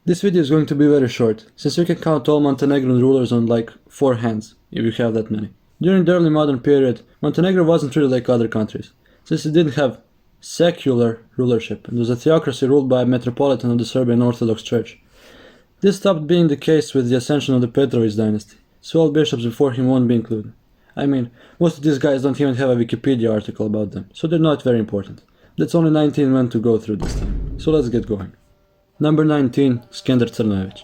This video is going to be very short, since you can count all Montenegrin rulers on like 4 hands, if you have that many. During the early modern period, Montenegro wasn't really like other countries, since it didn't have secular rulership and was a theocracy ruled by a metropolitan of the Serbian Orthodox Church. This stopped being the case with the ascension of the Petrović dynasty, so all bishops before him won't be included. I mean, most of these guys don't even have a Wikipedia article about them, so they're not very important. That's only 19 men to go through this time, so let's get going. Number 19, Skender Crnojević.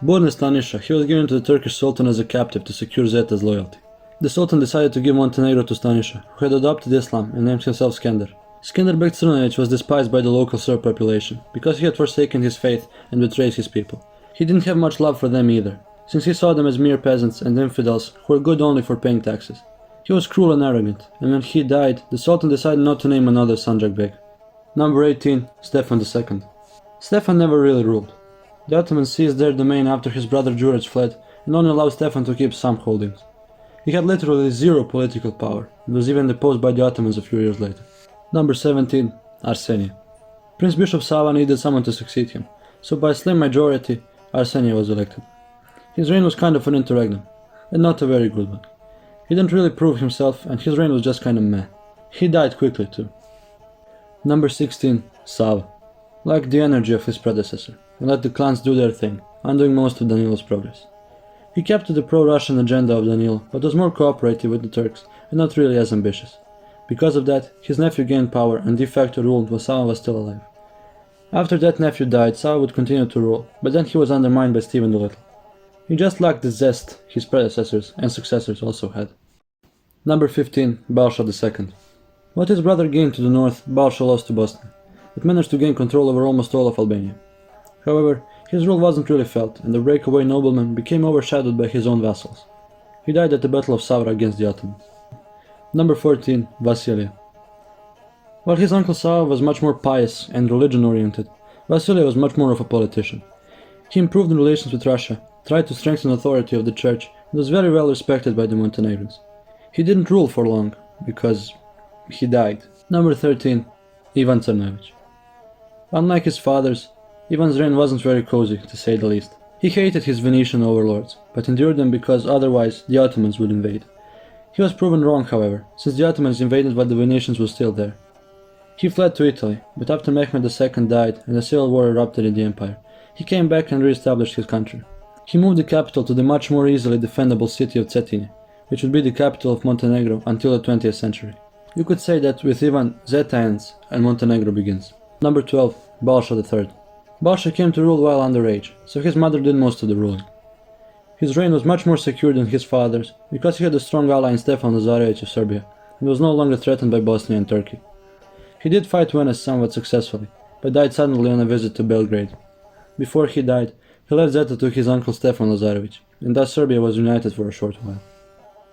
Born in Stanisha, he was given to the Turkish Sultan as a captive to secure Zeta's loyalty. The Sultan decided to give Montenegro to Stanisha, who had adopted Islam and named himself Skender. Skenderbeg Crnojević was despised by the local Serb population, because he had forsaken his faith and betrayed his people. He didn't have much love for them either, since he saw them as mere peasants and infidels who were good only for paying taxes. He was cruel and arrogant, and when he died, the Sultan decided not to name another Sanjak Beg. Number 18, Stefan II. Stefan never really ruled. The Ottomans seized their domain after his brother Đurić fled and only allowed Stefan to keep some holdings. He had literally zero political power and was even deposed by the Ottomans a few years later. Number 17, Arsenia. Prince Bishop Sava needed someone to succeed him, so by a slim majority, Arsenia was elected. His reign was kind of an interregnum, and not a very good one. He didn't really prove himself and his reign was just kind of meh. He died quickly too. Number 16, Sava. Liked the energy of his predecessor, and let the clans do their thing, undoing most of Danilo's progress. He kept to the pro-Russian agenda of Danilo, but was more cooperative with the Turks, and not really as ambitious. Because of that, his nephew gained power and de facto ruled while Sava was still alive. After that nephew died, Sava would continue to rule, but then he was undermined by Stephen the Little. He just lacked the zest his predecessors and successors also had. Number 15, Balša II. What his brother gained to the north, Balša lost to Bosnia, but managed to gain control over almost all of Albania. However, his rule wasn't really felt, and the breakaway nobleman became overshadowed by his own vassals. He died at the Battle of Savra against the Ottomans. Number 14, Vasilije. While his uncle Sava was much more pious and religion-oriented, Vasilije was much more of a politician. He improved relations with Russia, tried to strengthen authority of the church, and was very well respected by the Montenegrins. He didn't rule for long, because he died. Number 13, Ivan Crnojević. Unlike his fathers, Ivan's reign wasn't very cozy, to say the least. He hated his Venetian overlords, but endured them because otherwise the Ottomans would invade. He was proven wrong, however, since the Ottomans invaded while the Venetians were still there. He fled to Italy, but after Mehmed II died and a civil war erupted in the empire, he came back and re-established his country. He moved the capital to the much more easily defendable city of Cetinje, which would be the capital of Montenegro until the 20th century. You could say that with Ivan, Zeta ends and Montenegro begins. Number 12, Balša III. Balša came to rule while underage, so his mother did most of the ruling. His reign was much more secure than his father's, because he had a strong ally in Stefan Lazarević of Serbia, and was no longer threatened by Bosnia and Turkey. He did fight Venice somewhat successfully, but died suddenly on a visit to Belgrade. Before he died, he left Zeta to his uncle Stefan Lazarević, and thus Serbia was united for a short while.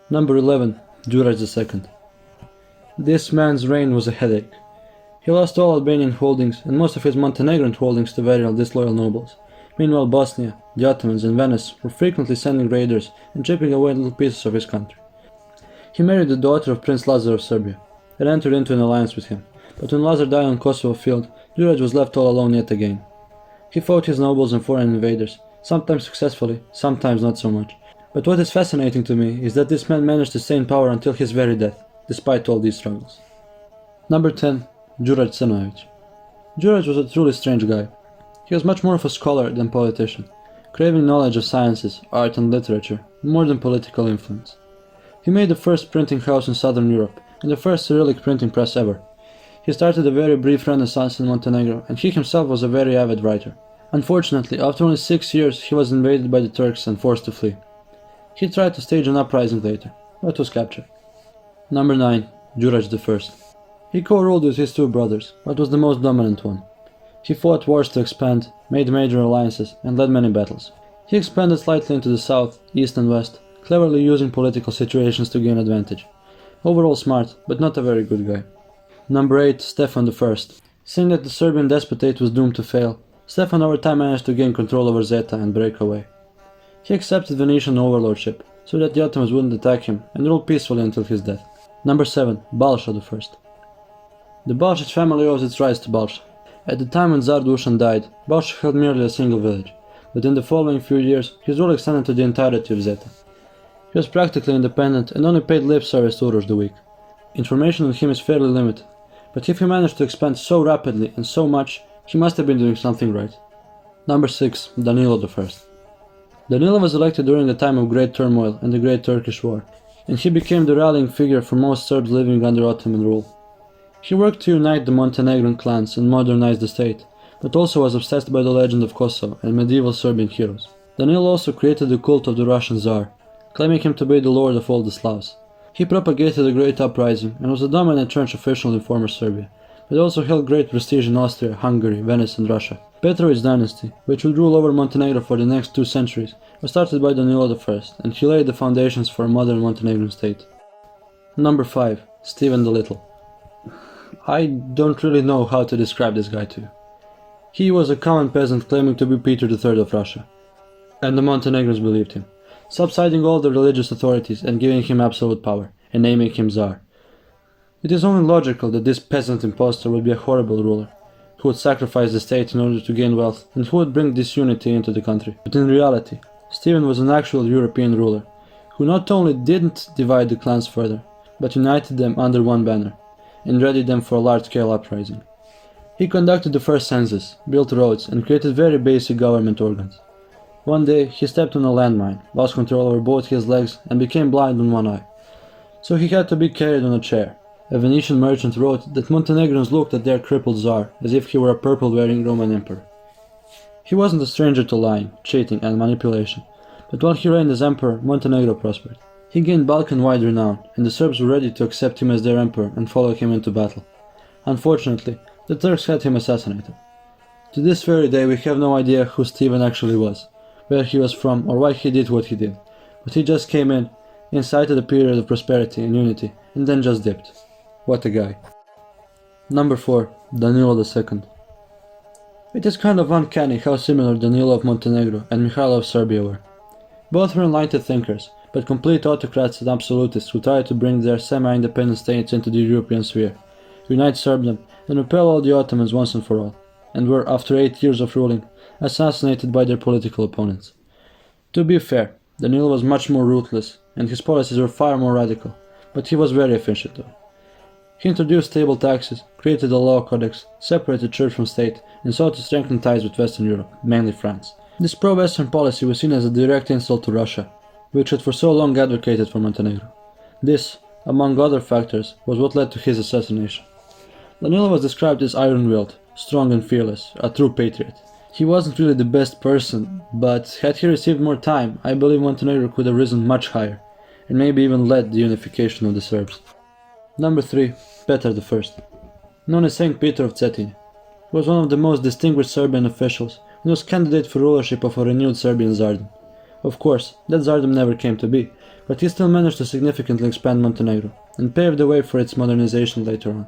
Number 11, Đurić II. This man's reign was a headache. He lost all Albanian holdings and most of his Montenegrin holdings to very disloyal nobles. Meanwhile Bosnia, the Ottomans and Venice were frequently sending raiders and chipping away little pieces of his country. He married the daughter of Prince Lazar of Serbia and entered into an alliance with him, but when Lazar died on Kosovo field, Đurić was left all alone yet again. He fought his nobles and foreign invaders, sometimes successfully, sometimes not so much. But what is fascinating to me is that this man managed to stay in power until his very death, despite all these struggles. Number 10, Đurić Crnojević. Đurić was a truly strange guy. He was much more of a scholar than politician, craving knowledge of sciences, art and literature, more than political influence. He made the first printing house in southern Europe, and the first Cyrillic printing press ever. He started a very brief renaissance in Montenegro, and he himself was a very avid writer. Unfortunately, after only 6 years, he was invaded by the Turks and forced to flee. He tried to stage an uprising later, but was captured. Number 9, Đurić I. He co-ruled with his two brothers, but was the most dominant one. He fought wars to expand, made major alliances, and led many battles. He expanded slightly into the south, east and west, cleverly using political situations to gain advantage. Overall smart, but not a very good guy. Number 8, Stefan I. Seeing that the Serbian despotate was doomed to fail, Stefan over time managed to gain control over Zeta and break away. He accepted Venetian overlordship, so that the Ottomans wouldn't attack him, and ruled peacefully until his death. Number 7, Balša I. The Balšić family owes its rise to Balša. At the time when Tsar Dušan died, Balša held merely a single village, but in the following few years his rule extended to the entirety of Zeta. He was practically independent and only paid lip service to Uroš the Weak. Information on him is fairly limited, but if he managed to expand so rapidly and so much, he must have been doing something right. Number 6. Danilo I. Danilo was elected during the time of great turmoil and the Great Turkish War, and he became the rallying figure for most Serbs living under Ottoman rule. He worked to unite the Montenegrin clans and modernize the state, but also was obsessed by the legend of Kosovo and medieval Serbian heroes. Danilo also created the cult of the Russian Tsar, claiming him to be the lord of all the Slavs. He propagated a great uprising and was a dominant church official in former Serbia, but also held great prestige in Austria, Hungary, Venice and Russia. Petrovic's dynasty, which would rule over Montenegro for the next 2 centuries, was started by Danilo I, and he laid the foundations for a modern Montenegrin state. Number 5. Stephen the Little. I don't really know how to describe this guy to you. He was a common peasant claiming to be Peter III of Russia, and the Montenegrins believed him, subsiding all the religious authorities and giving him absolute power, and naming him Tsar. It is only logical that this peasant impostor would be a horrible ruler, who would sacrifice the state in order to gain wealth, and who would bring disunity into the country. But in reality, Stephen was an actual European ruler, who not only didn't divide the clans further, but united them under one banner, and readied them for a large-scale uprising. He conducted the first census, built roads, and created very basic government organs. One day, he stepped on a landmine, lost control over both his legs, and became blind in one eye. So he had to be carried on a chair. A Venetian merchant wrote that Montenegrins looked at their crippled Tsar as if he were a purple-wearing Roman emperor. He wasn't a stranger to lying, cheating, and manipulation, but while he reigned as emperor, Montenegro prospered. He gained Balkan-wide renown, and the Serbs were ready to accept him as their emperor and follow him into battle. Unfortunately, the Turks had him assassinated. To this very day we have no idea who Stephen actually was, where he was from, or why he did what he did, but he just came in, incited a period of prosperity and unity, and then just dipped. What a guy. Number 4. Danilo II. It is kind of uncanny how similar Danilo of Montenegro and Mihailo of Serbia were. Both were enlightened thinkers, but complete autocrats and absolutists who tried to bring their semi-independent states into the European sphere, unite Serbia, and repel all the Ottomans once and for all, and were, after 8 years of ruling, assassinated by their political opponents. To be fair, Danilo was much more ruthless, and his policies were far more radical, but he was very efficient though. He introduced stable taxes, created a law codex, separated church from state, and sought to strengthen ties with Western Europe, mainly France. This pro-Western policy was seen as a direct insult to Russia, which had for so long advocated for Montenegro. This, among other factors, was what led to his assassination. Danilo was described as iron-willed, strong and fearless, a true patriot. He wasn't really the best person, but had he received more time, I believe Montenegro could have risen much higher, and maybe even led the unification of the Serbs. Number 3. Petar I. Known as Saint Peter of Cetinje, he was one of the most distinguished Serbian officials and was candidate for rulership of a renewed Serbian Tsardom. Of course, that Tsardom never came to be, but he still managed to significantly expand Montenegro and paved the way for its modernization later on.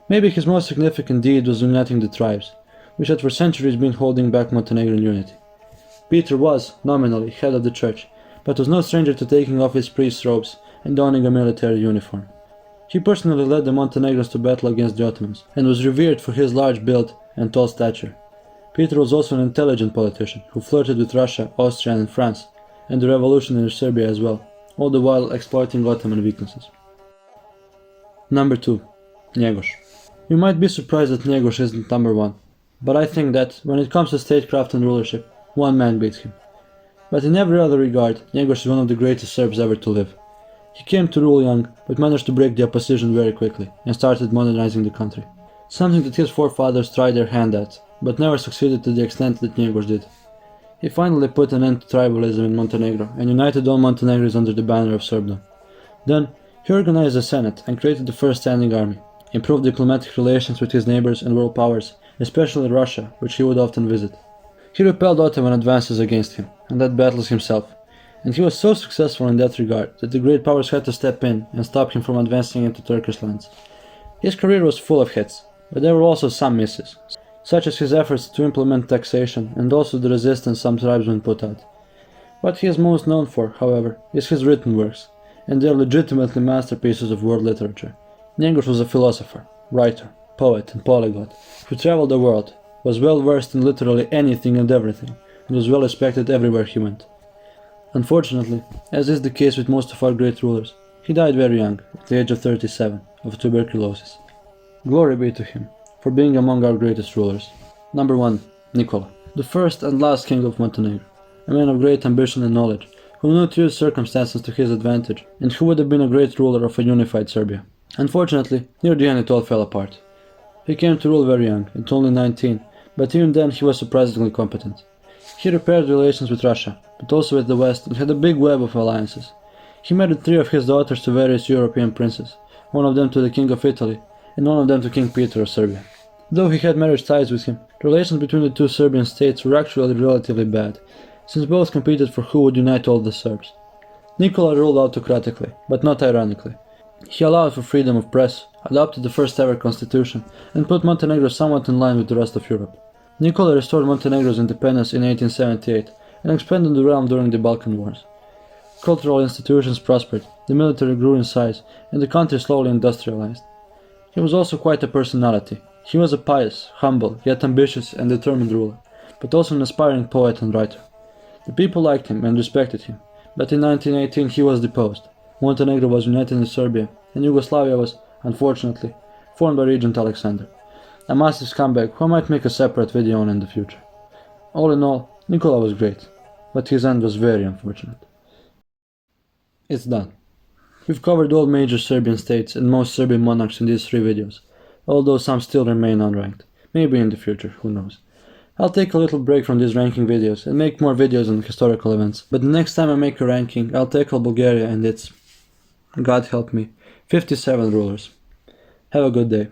Maybe his most significant deed was uniting the tribes, which had for centuries been holding back Montenegrin unity. Peter was, nominally, head of the church, but was no stranger to taking off his priest's robes and donning a military uniform. He personally led the Montenegrins to battle against the Ottomans, and was revered for his large build and tall stature. Peter was also an intelligent politician, who flirted with Russia, Austria and France, and the revolution in Serbia as well, all the while exploiting Ottoman weaknesses. Number 2. Njegoš. You might be surprised that Njegoš isn't number 1, but I think that, when it comes to statecraft and rulership, one man beats him. But in every other regard, Njegoš is one of the greatest Serbs ever to live. He came to rule young, but managed to break the opposition very quickly, and started modernizing the country. Something that his forefathers tried their hand at, but never succeeded to the extent that Njegoš did. He finally put an end to tribalism in Montenegro, and united all Montenegrins under the banner of Serbdom. Then, he organized a senate and created the first standing army, improved diplomatic relations with his neighbors and world powers, especially Russia, which he would often visit. He repelled Ottoman advances against him, and led battles himself, and he was so successful in that regard that the great powers had to step in and stop him from advancing into Turkish lands. His career was full of hits, but there were also some misses, such as his efforts to implement taxation and also the resistance some tribesmen put out. What he is most known for, however, is his written works, and they are legitimately masterpieces of world literature. Njegoš was a philosopher, writer, poet and polyglot, who traveled the world, was well versed in literally anything and everything, and was well respected everywhere he went. Unfortunately, as is the case with most of our great rulers, he died very young, at the age of 37, of tuberculosis. Glory be to him, for being among our greatest rulers. Number 1. Nikola, the first and last king of Montenegro, a man of great ambition and knowledge, who knew to use circumstances to his advantage, and who would have been a great ruler of a unified Serbia. Unfortunately, near the end it all fell apart. He came to rule very young, at only 19, but even then he was surprisingly competent. He repaired relations with Russia, but also with the West, and had a big web of alliances. He married 3 of his daughters to various European princes, one of them to the King of Italy, and one of them to King Peter of Serbia. Though he had marriage ties with him, the relations between the 2 Serbian states were actually relatively bad, since both competed for who would unite all the Serbs. Nikola ruled autocratically, but not ironically. He allowed for freedom of press, adopted the first ever constitution, and put Montenegro somewhat in line with the rest of Europe. Nikola restored Montenegro's independence in 1878 and expanded the realm during the Balkan Wars. Cultural institutions prospered, the military grew in size, and the country slowly industrialized. He was also quite a personality. He was a pious, humble, yet ambitious and determined ruler, but also an aspiring poet and writer. The people liked him and respected him, but in 1918 he was deposed. Montenegro was united with Serbia, and Yugoslavia was, unfortunately, formed by Regent Alexander. A massive scumbag who I might make a separate video on in the future. All in all, Nikola was great, but his end was very unfortunate. It's done. We've covered all major Serbian states and most Serbian monarchs in these 3 videos, although some still remain unranked. Maybe in the future, who knows. I'll take a little break from these ranking videos and make more videos on historical events, but the next time I make a ranking, I'll tackle Bulgaria and its, God help me, 57 rulers. Have a good day.